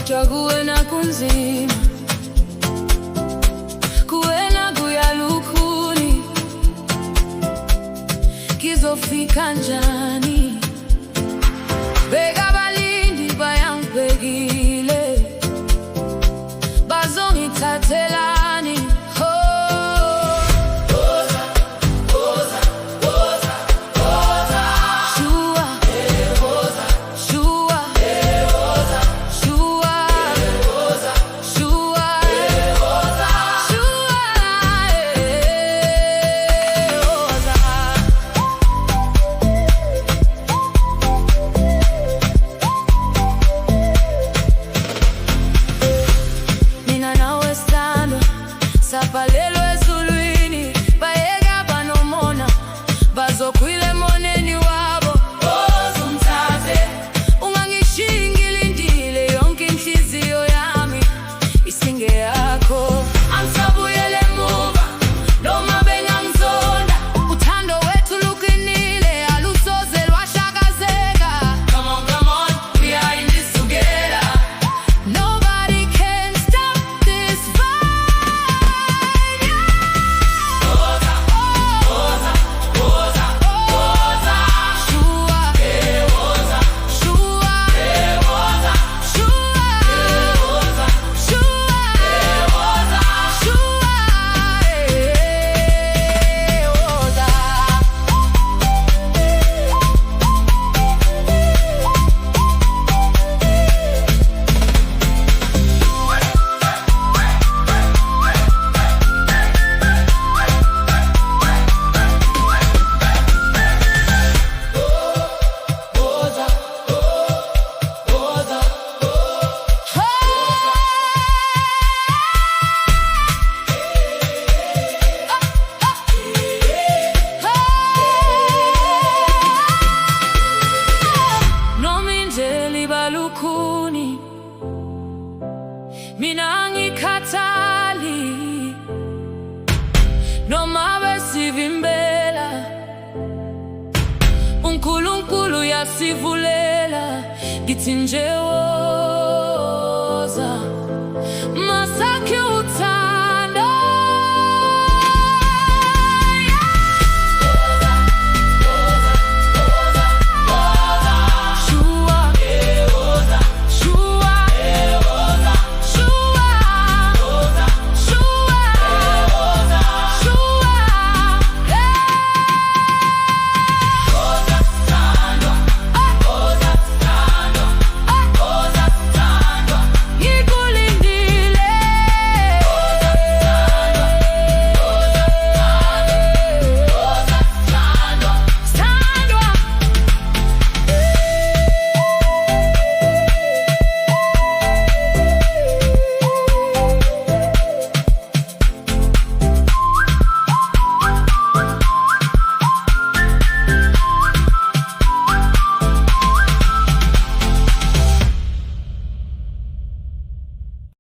chague na kunzima kuena kuyalukuni kizofika njani bega balindi bayampegile bazongithathelani Sapalelo ezulwini bayeka banomona bazokwile moneni wabo ozumthathe ungangishingilindile yonke inhliziyo yami isinge yakho angisabuyele emuva noma bengangizonda uthando wethu luqinile alusoze lwashakazeka. Come on, we are in this together. Nobody can stop this vibe. Balukuni mina ngikhathali noma besivimbela uNkulunkulu yasivulela ngithi nje